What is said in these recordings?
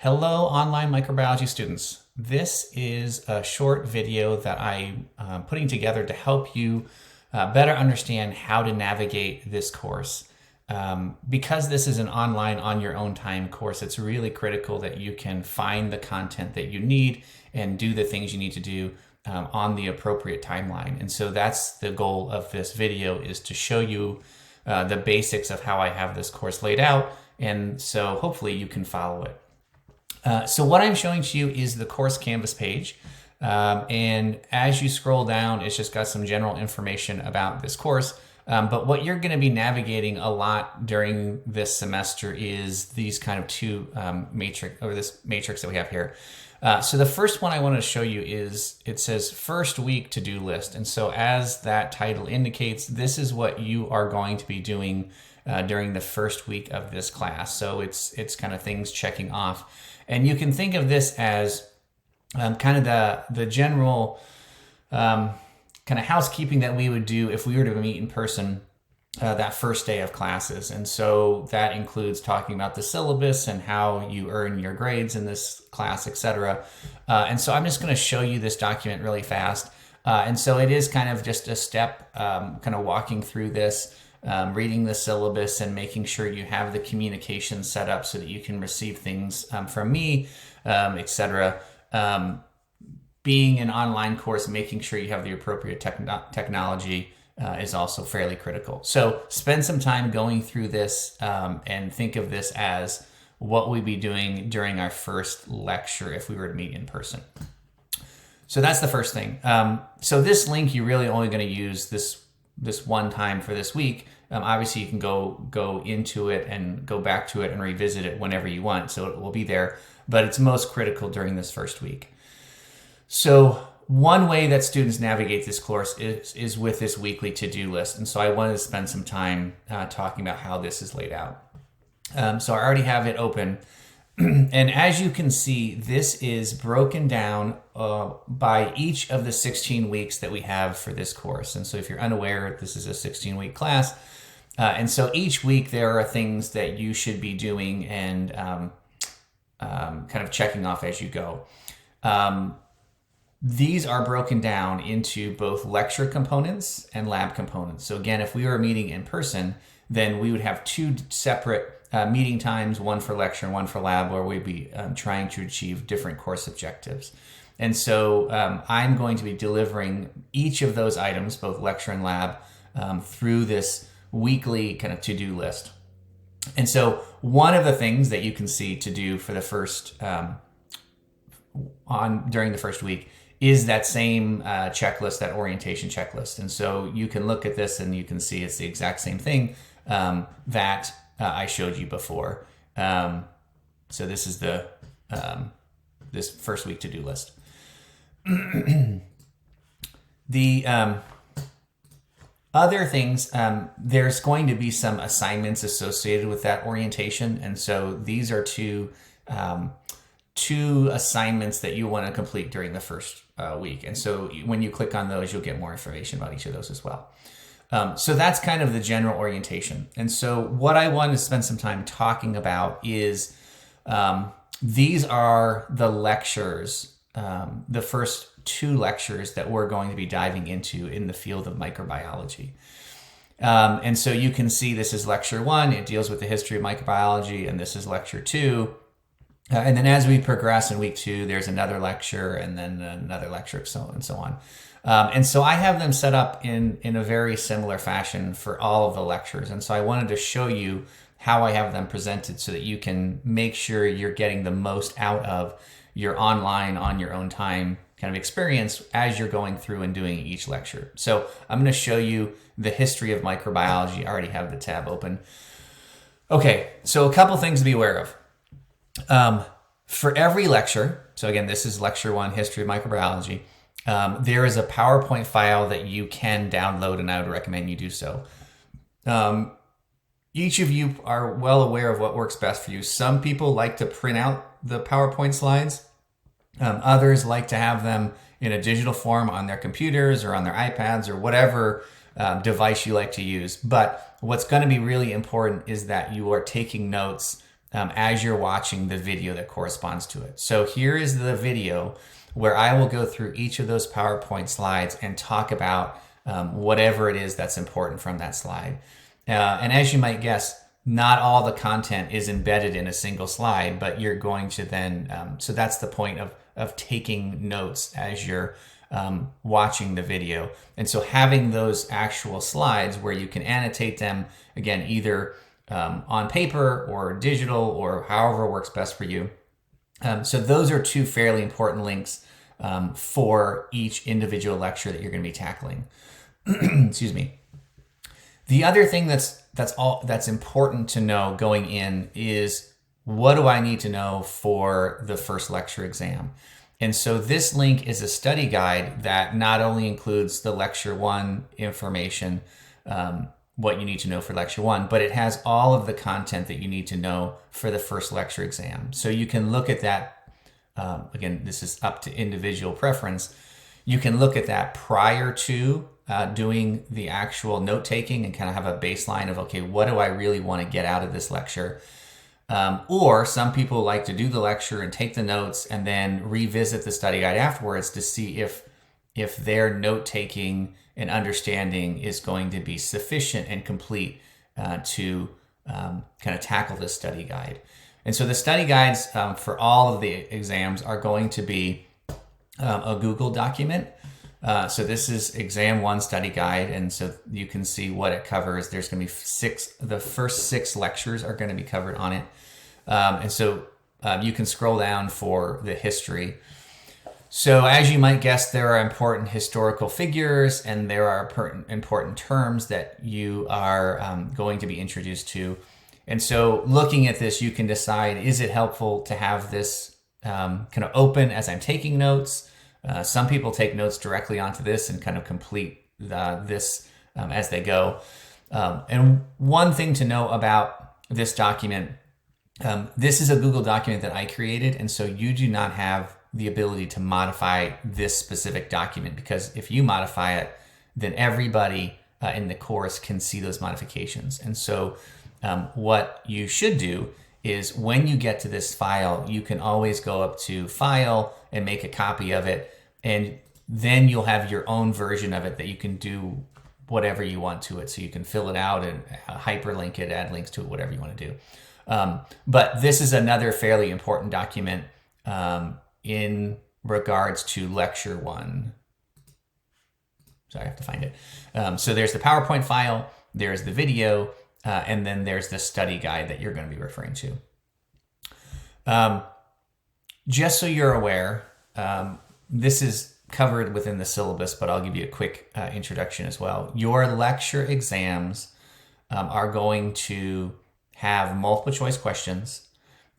Hello, online microbiology students. This is a short video that I'm putting together to help you better understand how to navigate this course. Because this is an online, on your own time course, it's really critical that you can find the content that you need and do the things you need to do on the appropriate timeline. And so that's the goal of this video, is to show you the basics of how I have this course laid out. And so hopefully you can follow it. So what I'm showing to you is the course Canvas page. And as you scroll down, it's just got some general information about this course. But what you're going to be navigating a lot during this semester is these kind of two this matrix that we have here. So the first one I want to show you is, it says first week to-do list. And so as that title indicates, this is what you are going to be doing during the first week of this class. So it's kind of things checking off. And you can think of this as kind of the general kind of housekeeping that we would do if we were to meet in person that first day of classes. And so that includes talking about the syllabus and how you earn your grades in this class, etc. And so I'm just going to show you this document really fast. And so it is kind of just a step, kind of walking through this, reading the syllabus and making sure you have the communication set up so that you can receive things from me, etc. Being an online course, making sure you have the appropriate technology is also fairly critical. So spend some time going through this and think of this as what we'd be doing during our first lecture if we were to meet in person. So that's the first thing. So this link, you're really only going to use this one time for this week. Obviously you can go into it and go back to it and revisit it whenever you want, so it will be there, but it's most critical during this first week. So one way that students navigate this course is with this weekly to-do list. And so I wanted to spend some time talking about how this is laid out. So I already have it open. And as you can see, this is broken down by each of the 16 weeks that we have for this course. And so if you're unaware, this is a 16-week class. And so each week there are things that you should be doing and kind of checking off as you go. These are broken down into both lecture components and lab components. So again, if we were meeting in person, then we would have two separate meeting times, one for lecture and one for lab, where we'd be trying to achieve different course objectives. And so I'm going to be delivering each of those items, both lecture and lab, through this weekly kind of to-do list. And so one of the things that you can see to do for the first, during the first week, is that same checklist, that orientation checklist. And so you can look at this and you can see it's the exact same thing that I showed you before. So this is the this first week to-do list. The other things, there's going to be some assignments associated with that orientation. And so these are two assignments that you want to complete during the first week. And so when you click on those, you'll get more information about each of those as well. So that's kind of the general orientation. And so what I want to spend some time talking about is these are the lectures, the first two lectures that we're going to be diving into in the field of microbiology. And so you can see this is lecture 1. It deals with the history of microbiology, and this is lecture 2. And then as we progress in week 2, there's another lecture and then another lecture, so and so on. And so I have them set up in a very similar fashion for all of the lectures. And so I wanted to show you how I have them presented so that you can make sure you're getting the most out of your online, on your own time kind of experience as you're going through and doing each lecture. So I'm going to show you the history of microbiology. I already have the tab open. Okay, so a couple things to be aware of. For every lecture, so again, this is lecture 1, history of microbiology, there is a PowerPoint file that you can download, and I would recommend you do so. Each of you are well aware of what works best for you. Some people like to print out the PowerPoint slides. Others like to have them in a digital form on their computers or on their iPads or whatever device you like to use. But what's going to be really important is that you are taking notes as you're watching the video that corresponds to it. So here is the video where I will go through each of those PowerPoint slides and talk about whatever it is that's important from that slide. And as you might guess, not all the content is embedded in a single slide, but you're going to then, so that's the point of taking notes as you're watching the video. And so having those actual slides where you can annotate them, again, either on paper or digital or however works best for you. So those are two fairly important links for each individual lecture that you're going to be tackling. Excuse me. The other thing that's important to know going in is, what do I need to know for the first lecture exam? And so this link is a study guide that not only includes the lecture 1 information, what you need to know for lecture 1, but it has all of the content that you need to know for the first lecture exam. So you can look at that, again, this is up to individual preference. You can look at that prior to doing the actual note taking and kind of have a baseline of, okay, what do I really want to get out of this lecture? Or some people like to do the lecture and take the notes and then revisit the study guide afterwards to see if their note taking and understanding is going to be sufficient and complete to kind of tackle this study guide. And so the study guides for all of the exams are going to be a Google document. So this is exam 1 study guide, and so you can see what it covers. There's going to be the first 6 lectures are going to be covered on it. And so you can scroll down for the history. So as you might guess, there are important historical figures and there are important terms that you are going to be introduced to. And so looking at this, you can decide, is it helpful to have this kind of open as I'm taking notes? Some people take notes directly onto this and kind of complete this as they go. And one thing to know about this document, this is a Google document that I created, and so you do not have the ability to modify this specific document, because if you modify it, then everybody in the course can see those modifications. And so what you should do is, when you get to this file, you can always go up to File and make a copy of it, and then you'll have your own version of it that you can do whatever you want to it. So you can fill it out and hyperlink it, add links to it, whatever you want to do. But this is another fairly important document in regards to lecture 1. Sorry, I have to find it. So there's the PowerPoint file, there's the video, and then there's the study guide that you're going to be referring to. Just so you're aware, this is covered within the syllabus, but I'll give you a quick introduction as well. Your lecture exams are going to have multiple choice questions,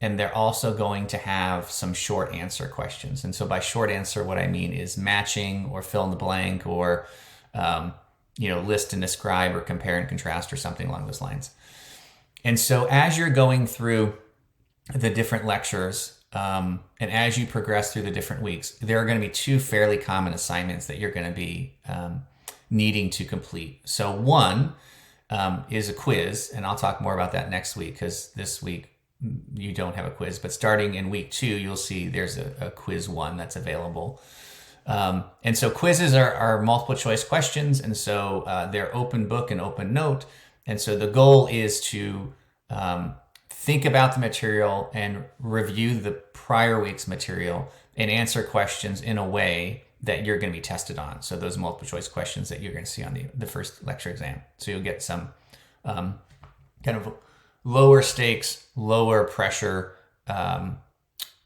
and they're also going to have some short answer questions. And so by short answer, what I mean is matching or fill in the blank or list and describe or compare and contrast or something along those lines. And so as you're going through the different lectures, and as you progress through the different weeks, there are going to be 2 fairly common assignments that you're going to be needing to complete. So one is a quiz, and I'll talk more about that next week, because this week you don't have a quiz. But starting in week 2, you'll see there's a quiz 1 that's available. And so quizzes are multiple choice questions, and so they're open book and open note. And so the goal is to think about the material and review the prior week's material and answer questions in a way that you're going to be tested on. So those multiple choice questions that you're going to see on the first lecture exam. So you'll get some kind of lower stakes, lower pressure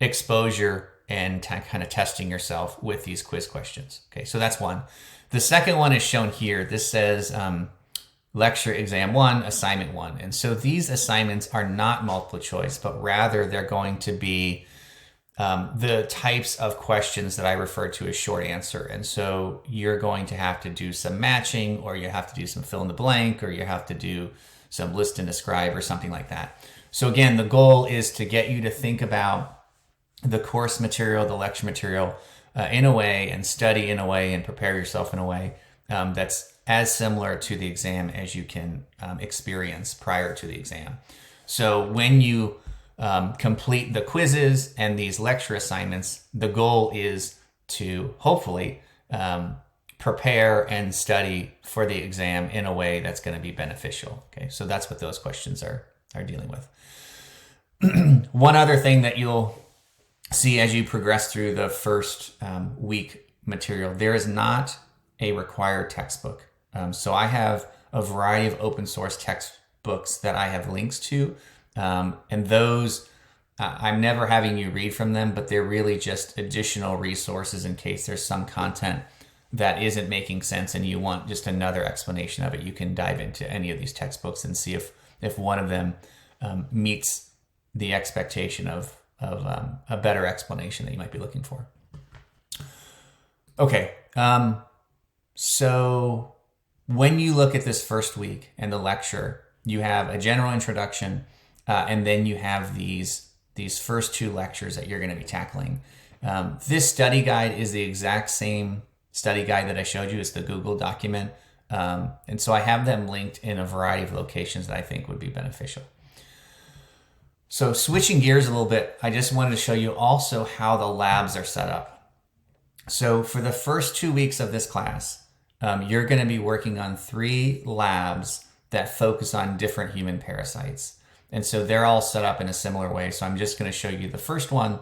exposure and kind of testing yourself with these quiz questions. Okay, so that's one. The second one is shown here. This says lecture exam 1, assignment 1. And so these assignments are not multiple choice, but rather they're going to be the types of questions that I refer to as short answer. And so you're going to have to do some matching, or you have to do some fill in the blank, or you have to do some list and describe or something like that. So again, the goal is to get you to think about the course material, the lecture material in a way, and study in a way, and prepare yourself in a way that's as similar to the exam as you can experience prior to the exam. So when you complete the quizzes and these lecture assignments, the goal is to hopefully prepare and study for the exam in a way that's going to be beneficial. Okay, so that's what those questions are dealing with. One other thing that you'll see as you progress through the first week material, there is not a required textbook. So I have a variety of open source textbooks that I have links to, and those I'm never having you read from them, but they're really just additional resources in case there's some content that isn't making sense and you want just another explanation of it. You can dive into any of these textbooks and see if one of them meets the expectation of a better explanation that you might be looking for. Okay, so when you look at this first week and the lecture, you have a general introduction, and then you have these first two lectures that you're going to be tackling. This study guide is the exact same study guide that I showed you. It's the Google document. And so I have them linked in a variety of locations that I think would be beneficial. So switching gears a little bit, I just wanted to show you also how the labs are set up. So for the first 2 weeks of this class, you're going to be working on 3 labs that focus on different human parasites. And so they're all set up in a similar way. So I'm just going to show you the first one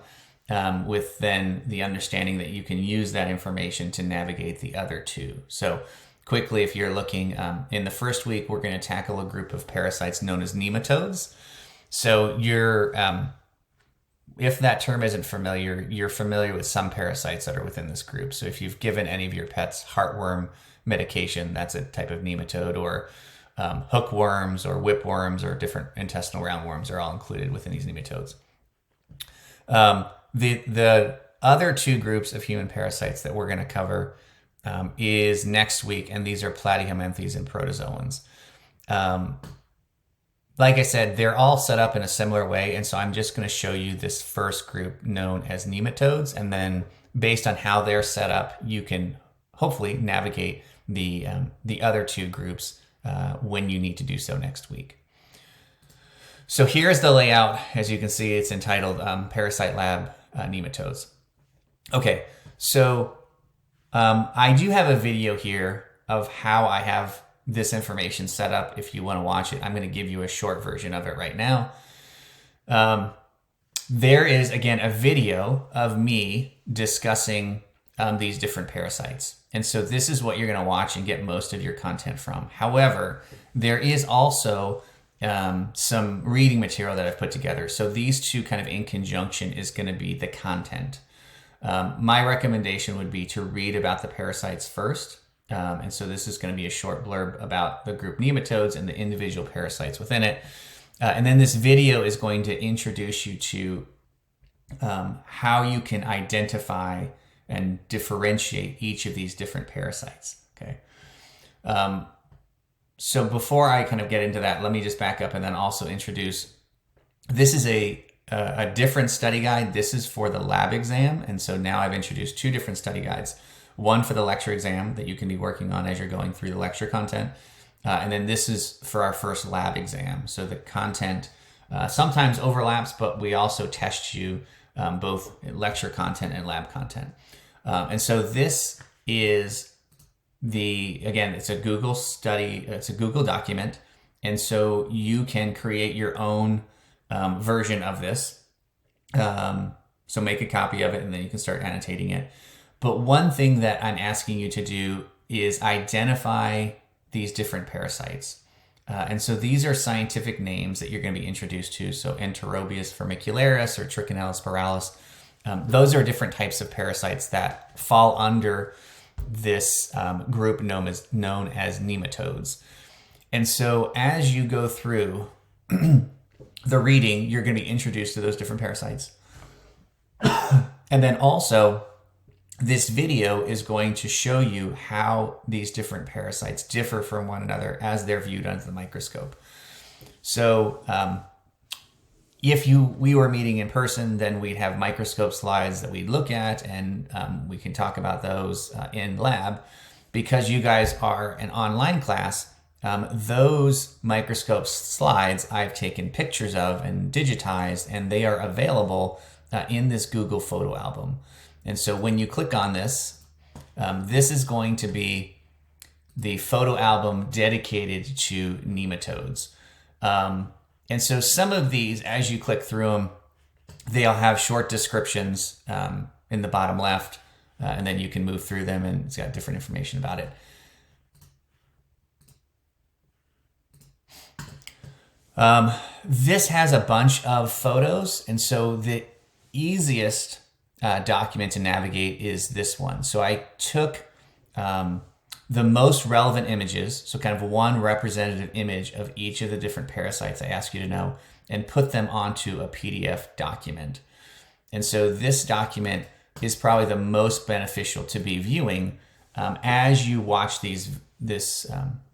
with then the understanding that you can use that information to navigate the other 2. So quickly, if you're looking in the first week, we're going to tackle a group of parasites known as nematodes. So if that term isn't familiar, you're familiar with some parasites that are within this group. So if you've given any of your pets heartworm medication, that's a type of nematode, or hookworms or whipworms or different intestinal roundworms are all included within these nematodes. The other 2 groups of human parasites that we're going to cover is next week, and these are platyhelminthes and protozoans. Like I said, they're all set up in a similar way, and so I'm just going to show you this first group known as nematodes, and then based on how they're set up, you can hopefully navigate the other 2 groups when you need to do so next week. So here's the layout. As you can see, it's entitled Parasite Lab Nematodes. Okay, so I do have a video here of how I have this information set up. If you want to watch it, I'm going to give you a short version of it right now. There is, again, a video of me discussing these different parasites. And so this is what you're going to watch and get most of your content from. However, there is also some reading material that I've put together. So these 2 kind of in conjunction is going to be the content. My recommendation would be to read about the parasites first. And so this is going to be a short blurb about the group nematodes and the individual parasites within it. And then this video is going to introduce you to how you can identify and differentiate each of these different parasites. Okay. So before I kind of get into that, let me just back up and then also introduce, this is a different study guide. This is for the lab exam. And so now I've introduced 2 different study guides. One for the lecture exam that you can be working on as you're going through the lecture content. And then this is for our first lab exam. So the content sometimes overlaps, but we also test you both lecture content and lab content. And so this is again, it's a Google study, it's a Google document. And so you can create your own version of this. So make a copy of it and then you can start annotating it. But one thing that I'm asking you to do is identify these different parasites. And so these are scientific names that you're going to be introduced to. So Enterobius formicularis or Trichinella spiralis. Those are different types of parasites that fall under this group known as nematodes. And so as you go through the reading, you're going to be introduced to those different parasites. And then also, this video is going to show you how these different parasites differ from one another as they're viewed under the microscope. So if we were meeting in person, then we'd have microscope slides that we'd look at, and we can talk about those in lab. Because you guys are an online class, those microscope slides I've taken pictures of and digitized, and they are available in this Google photo album. And so when you click on this, this is going to be the photo album dedicated to nematodes. And so some of these, as you click through them, they'll have short descriptions in the bottom left, and then you can move through them, and it's got different information about it. This has a bunch of photos, and so the easiest document to navigate is this one. So I took the most relevant images, so kind of one representative image of each of the different parasites I ask you to know, and put them onto a PDF document. And so this document is probably the most beneficial to be viewing as you watch this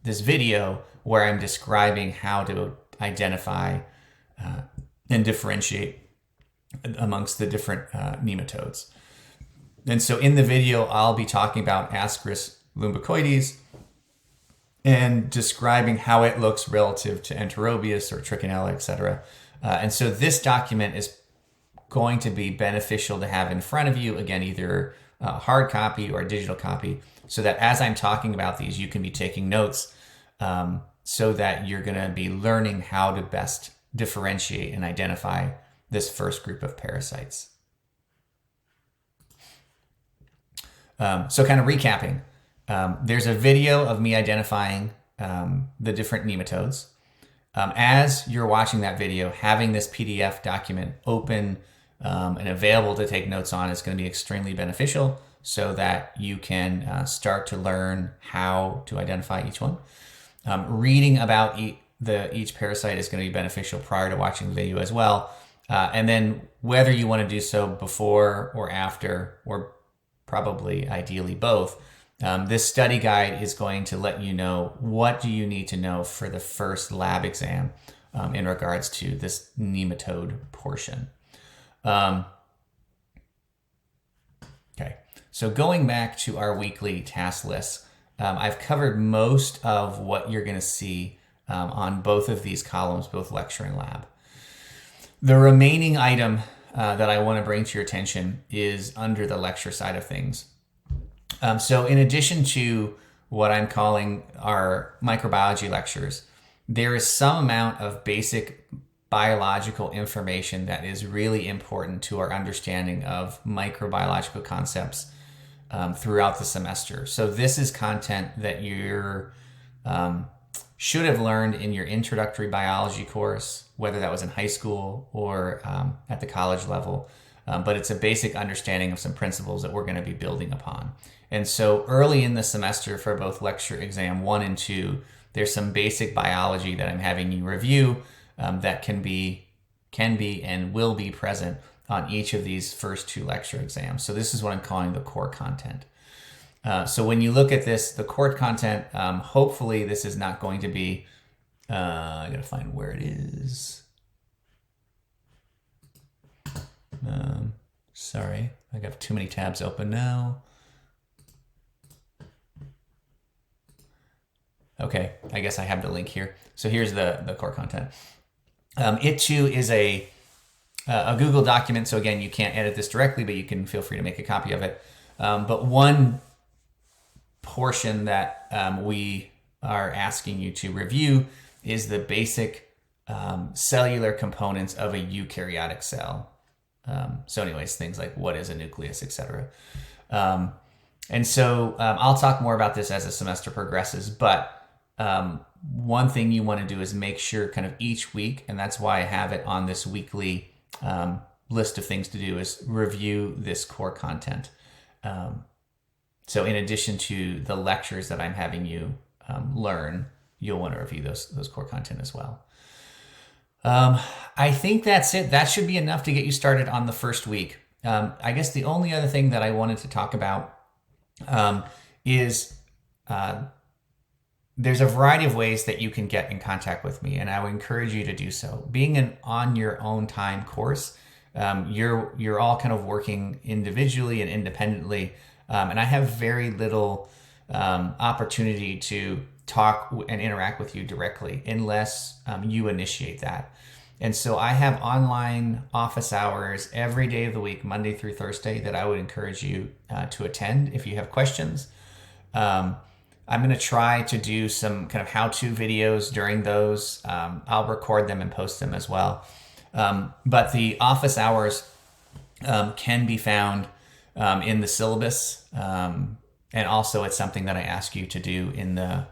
video where I'm describing how to identify and differentiate amongst the different nematodes. And so in the video, I'll be talking about Ascaris lumbicoides and describing how it looks relative to Enterobius or Trichinella, etc. And so this document is going to be beneficial to have in front of you, again, either a hard copy or a digital copy, so that as I'm talking about these, you can be taking notes so that you're going to be learning how to best differentiate and identify this first group of parasites. So kind of recapping, there's a video of me identifying the different nematodes. As you're watching that video, having this PDF document open and available to take notes on is going to be extremely beneficial so that you can start to learn how to identify each one. Reading about each parasite is going to be beneficial prior to watching the video as well. And then whether you want to do so before or after, or probably ideally both, this study guide is going to let you know what do you need to know for the first lab exam in regards to this nematode portion. Okay, so going back to our weekly task list, I've covered most of what you're going to see on both of these columns, both lecture and lab. The remaining item that I want to bring to your attention is under the lecture side of things. So in addition to what I'm calling our microbiology lectures, there is some amount of basic biological information that is really important to our understanding of microbiological concepts throughout the semester. So this is content that you should have learned in your introductory biology course, whether that was in high school or at the college level. But it's a basic understanding of some principles that we're going to be building upon. And so early in the semester for both lecture exam 1 and 2, there's some basic biology that I'm having you review that can be and will be present on each of these first 2 lecture exams. So this is what I'm calling the core content. So when you look at this, the core content, hopefully this is not going to be, I gotta find where it is. Sorry, I got too many tabs open now. Okay, I guess I have the link here. So here's the core content. It too is a Google document. So again, you can't edit this directly, but you can feel free to make a copy of it. But one portion that we are asking you to review is the basic cellular components of a eukaryotic cell. So anyways, things like what is a nucleus, etc. And so I'll talk more about this as the semester progresses, but one thing you want to do is make sure kind of each week, and that's why I have it on this weekly list of things to do, is review this core content. So in addition to the lectures that I'm having you learn, you'll want to review those core content as well. I think that's it. That should be enough to get you started on the first week. I guess the only other thing that I wanted to talk about is there's a variety of ways that you can get in contact with me, and I would encourage you to do so. Being an on your own time course, you're all kind of working individually and independently, and I have very little opportunity to talk and interact with you directly unless you initiate that. And so I have online office hours every day of the week, Monday through Thursday, that I would encourage you to attend if you have questions. I'm going to try to do some kind of how-to videos during those. I'll record them and post them as well. But the office hours can be found in the syllabus. And also it's something that I ask you to do in the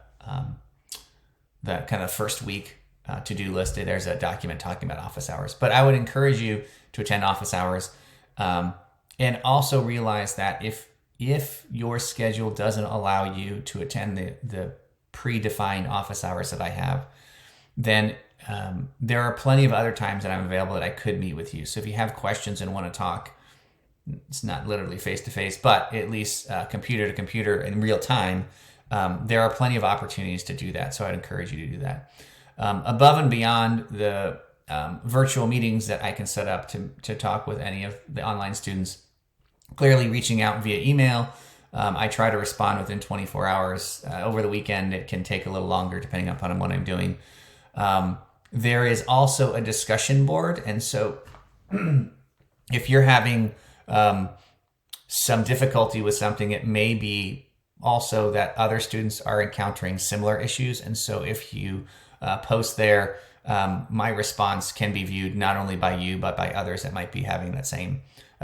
kind of first week to-do list. There's a document talking about office hours. But I would encourage you to attend office hours, and also realize that if your schedule doesn't allow you to attend the predefined office hours that I have, then there are plenty of other times that I'm available that I could meet with you. So if you have questions and want to talk, it's not literally face-to-face, but at least computer to computer in real time, there are plenty of opportunities to do that. So I'd encourage you to do that. Above and beyond the virtual meetings that I can set up to talk with any of the online students, clearly reaching out via email. I try to respond within 24 hours. Over the weekend, it can take a little longer depending upon what I'm doing. There is also a discussion board. And so if you're having some difficulty with something, it may be also that other students are encountering similar issues. And so if you post there, my response can be viewed not only by you, but by others that might be having that same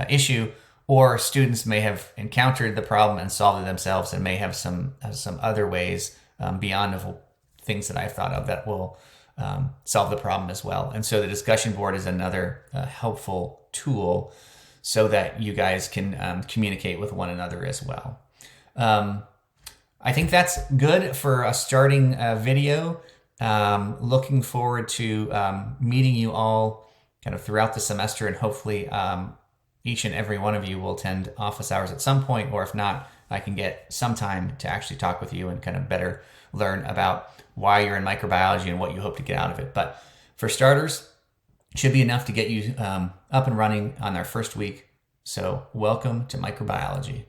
issue. Or students may have encountered the problem and solved it themselves, and may have some other ways beyond of things that I've thought of that will solve the problem as well. And so the discussion board is another helpful tool so that you guys can communicate with one another as well. I think that's good for a starting video. Looking forward to meeting you all kind of throughout the semester, and hopefully each and every one of you will attend office hours at some point, or if not, I can get some time to actually talk with you and kind of better learn about why you're in microbiology and what you hope to get out of it. But for starters, it should be enough to get you up and running on our first week. So welcome to microbiology.